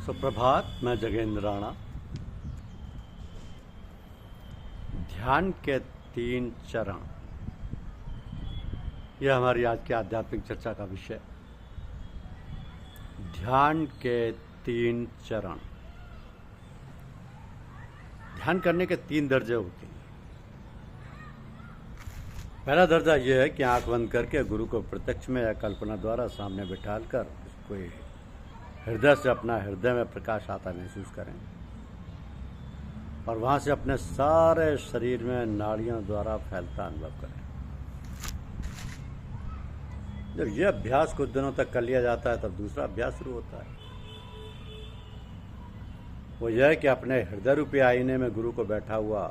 सुप्रभात। मैं जगेंद्र राणा। ध्यान के 3 चरण, यह हमारी आज की आध्यात्मिक चर्चा का विषय। ध्यान के 3 चरण। ध्यान करने के 3 दर्जे होते हैं। पहला दर्जा यह है कि आंख बंद करके गुरु को प्रत्यक्ष में या कल्पना द्वारा सामने बिठाकर उसको हृदय से अपना हृदय में प्रकाश आता महसूस करें और वहां से अपने सारे शरीर में नाड़ियों द्वारा फैलता अनुभव करें। जब यह अभ्यास कुछ दिनों तक कर लिया जाता है तब दूसरा अभ्यास शुरू होता है। वो यह है कि अपने हृदय रूपी आईने में गुरु को बैठा हुआ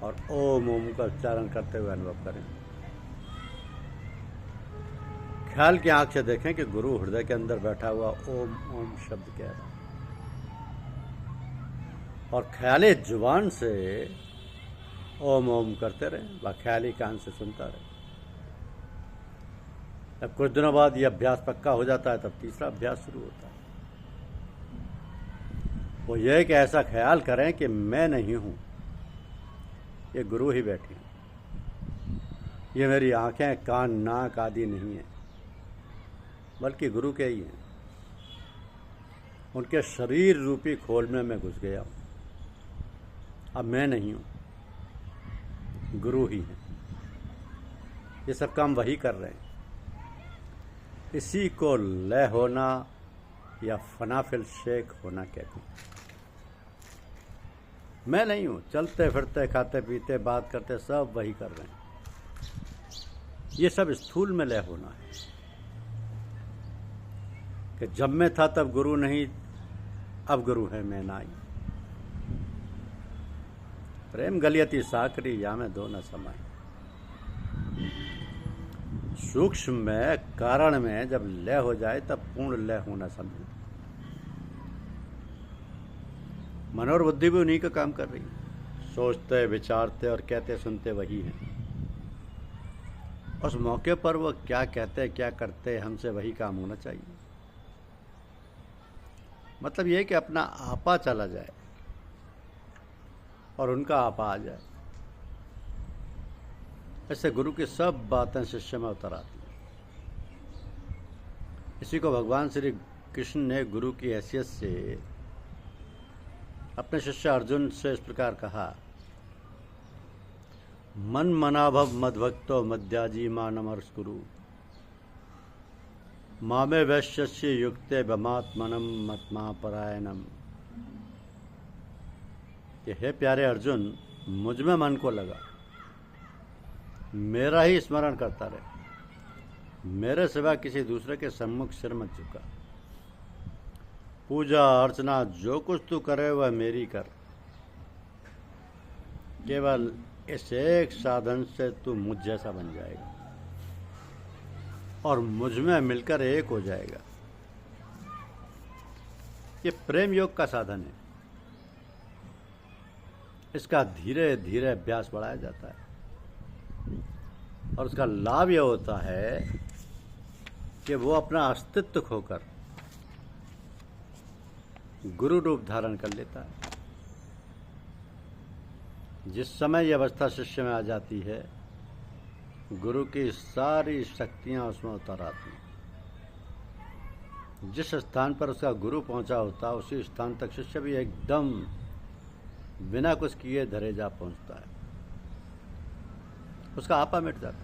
और ओम ओम का उच्चारण करते हुए अनुभव करें। ख्याल की आंख से देखें कि गुरु हृदय के अंदर बैठा हुआ ओम ओम शब्द कह रहा है और ख्याली जुबान से ओम ओम करते रहें व ख्याली कान से सुनता रहे। जब कुछ दिनों बाद यह अभ्यास पक्का हो जाता है तब तीसरा अभ्यास शुरू होता है। वो यह कि ऐसा ख्याल करें कि मैं नहीं हूं, ये गुरु ही बैठे हैं। ये मेरी आंखें कान नाक आदि नहीं है, बल्कि गुरु के ही हैं। उनके शरीर रूपी खोल में मैं घुस गया हूं। अब मैं नहीं हूं, गुरु ही हैं। ये सब काम वही कर रहे हैं। इसी को लय होना या फनाफिल शेख होना कहते हैं। मैं नहीं हूं, चलते फिरते खाते पीते बात करते सब वही कर रहे हैं। ये सब स्थूल में लय होना है कि जब मैं था तब गुरु नहीं, अब गुरु है मैं नाई। प्रेम गलियती साकरी या में दो न समाई। सूक्ष्म में कारण में जब लय हो जाए तब पूर्ण लय होना समझे। मन और बुद्धि भी उन्हीं का काम कर रही है। सोचते विचारते और कहते सुनते वही हैं। उस मौके पर वो क्या कहते क्या करते हमसे वही काम होना चाहिए। मतलब यह कि अपना आपा चला जाए और उनका आपा आ जाए। ऐसे गुरु की सब बातें शिष्य में उतर आती हैं। इसी को भगवान श्री कृष्ण ने गुरु की हैसियत से अपने शिष्य अर्जुन से इस प्रकार कहा, मन मनाभव मद्भक्तो मद्याजी मानमर्ष गुरु मामे वैश्यस्य युक्ते बमात्मनम मत्मा परायणम। कि हे प्यारे अर्जुन, मुझ में मन को लगा, मेरा ही स्मरण करता रहे, मेरे सिवा किसी दूसरे के सम्मुख सिर मत झुका। पूजा अर्चना जो कुछ तू करे वह मेरी कर। केवल इस एक साधन से तू मुझ जैसा बन जाएगा और मुझ में मिलकर एक हो जाएगा। ये प्रेम योग का साधन है। इसका धीरे धीरे अभ्यास बढ़ाया जाता है और उसका लाभ यह होता है कि वो अपना अस्तित्व खोकर गुरु रूप धारण कर लेता है। जिस समय यह अवस्था शिष्य में आ जाती है, गुरु की सारी शक्तियां उसमें उतर आती हैं। जिस स्थान पर उसका गुरु पहुंचा होता है उसी स्थान तक शिष्य भी एकदम बिना कुछ किए धरे जा पहुंचता है। उसका आपा मिट जाता है।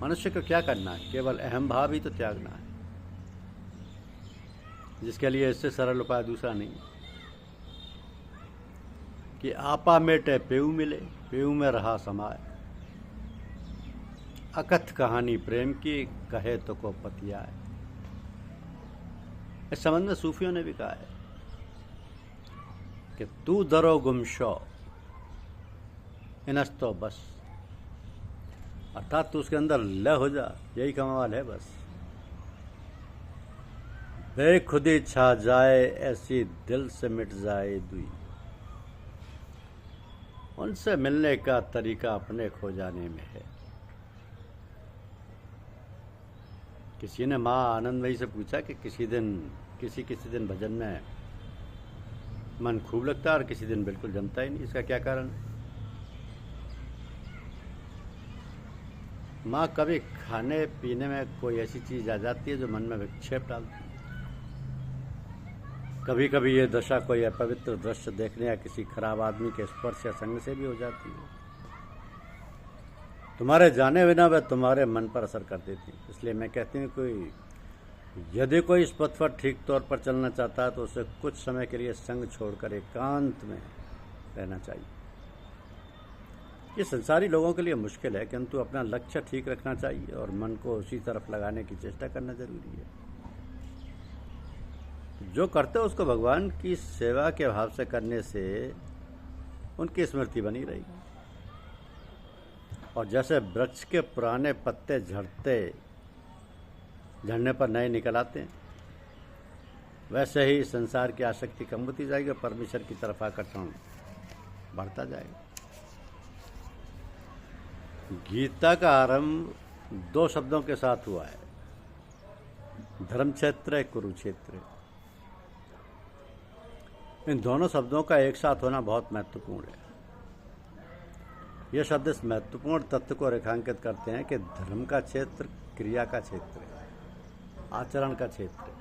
मनुष्य को क्या करना है? केवल अहम भाव ही तो त्यागना है, जिसके लिए इससे सरल उपाय दूसरा नहीं कि आपा मेटे पेऊ मिले, पेऊ में रहा समाए। अकथ कहानी प्रेम की, कहे तो को पतियाए। इस संबंध में सूफियों ने भी कहा है कि तू दरो गुमशो इनस्तो बस, अर्थात तू उसके अंदर लय हो जा, यही कमाल है बस। बेखुदी छा जाए ऐसी दिल से मिट जाए दुई। उनसे मिलने का तरीका अपने खो जाने में है। किसी ने माँ आनंदमयी से पूछा कि किसी दिन भजन में मन खूब लगता है और किसी दिन बिल्कुल जमता ही नहीं, इसका क्या कारण है? माँ, कभी खाने पीने में कोई ऐसी चीज़ आ जाती है जो मन में विक्षेप डालती है। कभी कभी ये दशा कोई अपवित्र दृश्य देखने या किसी खराब आदमी के स्पर्श या संग से भी हो जाती है। तुम्हारे जाने बिना वह तुम्हारे मन पर असर कर देती है। इसलिए मैं कहती हूँ यदि कोई इस पथ पर ठीक तौर पर चलना चाहता है तो उसे कुछ समय के लिए संग छोड़कर एकांत में रहना चाहिए। ये संसारी लोगों के लिए मुश्किल है, किंतु अपना लक्ष्य ठीक रखना चाहिए और मन को उसी तरफ लगाने की चेष्टा करना जरूरी है। जो करते हो उसको भगवान की सेवा के भाव से करने से उनकी स्मृति बनी रहेगी। और जैसे वृक्ष के पुराने पत्ते झड़ने पर नए निकल आते हैं, वैसे ही संसार की आसक्ति कम होती जाएगी और परमेश्वर की तरफ आकर्षण बढ़ता जाएगा। गीता का आरंभ 2 शब्दों के साथ हुआ है, धर्म क्षेत्र, कुरुक्षेत्र। इन दोनों शब्दों का एक साथ होना बहुत महत्वपूर्ण है। ये शब्द इस महत्वपूर्ण तथ्य को रेखांकित करते हैं कि धर्म का क्षेत्र क्रिया का क्षेत्र है, आचरण का क्षेत्र है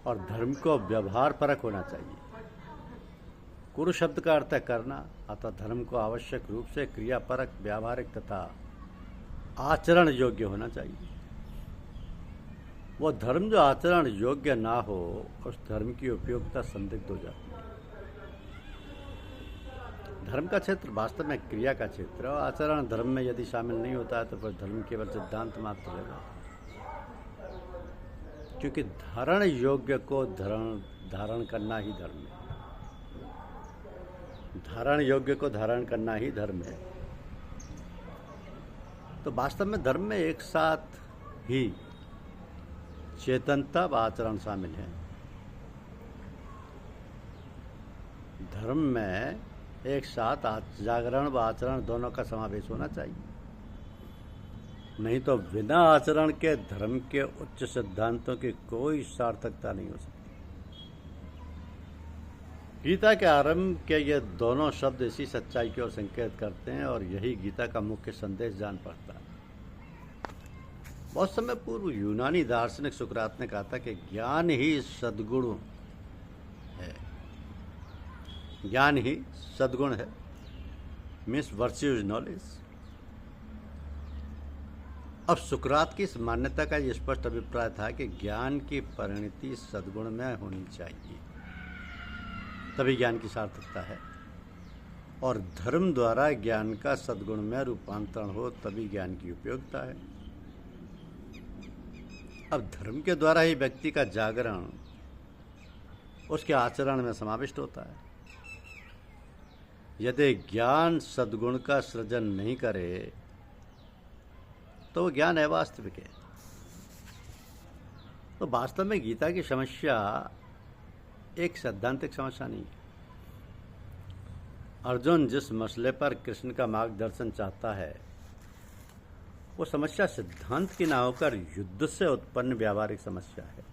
और धर्म को व्यवहार परक होना चाहिए। कुरु शब्द का अर्थ है करना, अतः धर्म को आवश्यक रूप से क्रिया परक, व्यावहारिक तथा आचरण योग्य होना चाहिए। वो धर्म जो आचरण योग्य ना हो, उस धर्म की उपयोगिता संदिग्ध हो जाती है। धर्म का क्षेत्र वास्तव में क्रिया का क्षेत्र है और आचरण धर्म में यदि शामिल नहीं होता है तो फिर धर्म केवल सिद्धांत मात्र रहेगा। क्योंकि धारण योग्य को धारण करना ही धर्म है। धारण योग्य को धारण करना ही धर्म है। तो वास्तव में धर्म में एक साथ ही चेतनता व आचरण शामिल है। धर्म में एक साथ जागरण व आचरण दोनों का समावेश होना चाहिए, नहीं तो बिना आचरण के धर्म के उच्च सिद्धांतों की कोई सार्थकता नहीं हो सकती। गीता के आरंभ के ये दोनों शब्द इसी सच्चाई की ओर संकेत करते हैं और यही गीता का मुख्य संदेश जान पड़ता है। बहुत समय पूर्व यूनानी दार्शनिक सुकरात ने कहा था कि ज्ञान ही सद्गुण है। ज्ञान ही सद्गुण है, मीन्स वर्च्यू इज नॉलेज। अब सुकरात की इस मान्यता का यह स्पष्ट अभिप्राय था कि ज्ञान की परिणति सद्गुण में होनी चाहिए, तभी ज्ञान की सार्थकता है, और धर्म द्वारा ज्ञान का सद्गुण में रूपांतरण हो तभी ज्ञान की उपयोगिता है। अब धर्म के द्वारा ही व्यक्ति का जागरण उसके आचरण में समाविष्ट होता है। यदि ज्ञान सद्गुण का सृजन नहीं करे तो वो ज्ञान अवास्तविक है। तो वास्तव में गीता की समस्या एक सैद्धांतिक समस्या नहीं है। अर्जुन जिस मसले पर कृष्ण का मार्गदर्शन चाहता है वो समस्या सिद्धांत की ना होकर युद्ध से उत्पन्न व्यावहारिक समस्या है।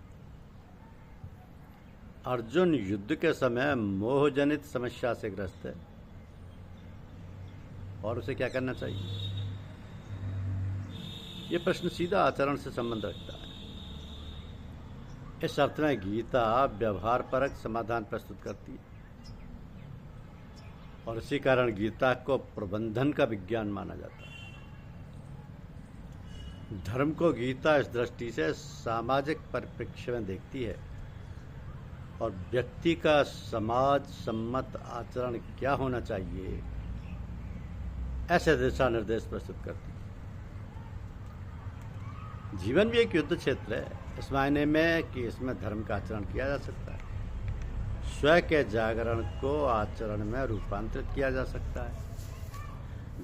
अर्जुन युद्ध के समय मोहजनित समस्या से ग्रस्त है और उसे क्या करना चाहिए? ये प्रश्न सीधा आचरण से संबंध रखता है। इस अर्थ में गीता व्यवहार परक समाधान प्रस्तुत करती है और इसी कारण गीता को प्रबंधन का विज्ञान माना जाता है। धर्म को गीता इस दृष्टि से सामाजिक परिप्रेक्ष्य में देखती है और व्यक्ति का समाज सम्मत आचरण क्या होना चाहिए ऐसे दिशा निर्देश प्रस्तुत करती है। जीवन भी एक युद्ध क्षेत्र है, इस मायने में कि इसमें धर्म का आचरण किया जा सकता है, स्वयं के जागरण को आचरण में रूपांतरित किया जा सकता है,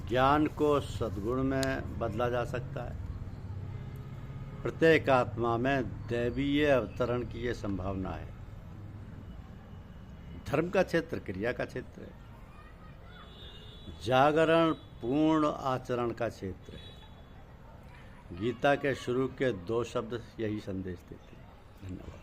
ज्ञान को सद्गुण में बदला जा सकता है। प्रत्येक आत्मा में दैवीय अवतरण की ये संभावना है। धर्म का क्षेत्र क्रिया का क्षेत्र है, जागरण पूर्ण आचरण का क्षेत्र है, गीता के शुरू के 2 शब्द यही संदेश देते हैं। धन्यवाद।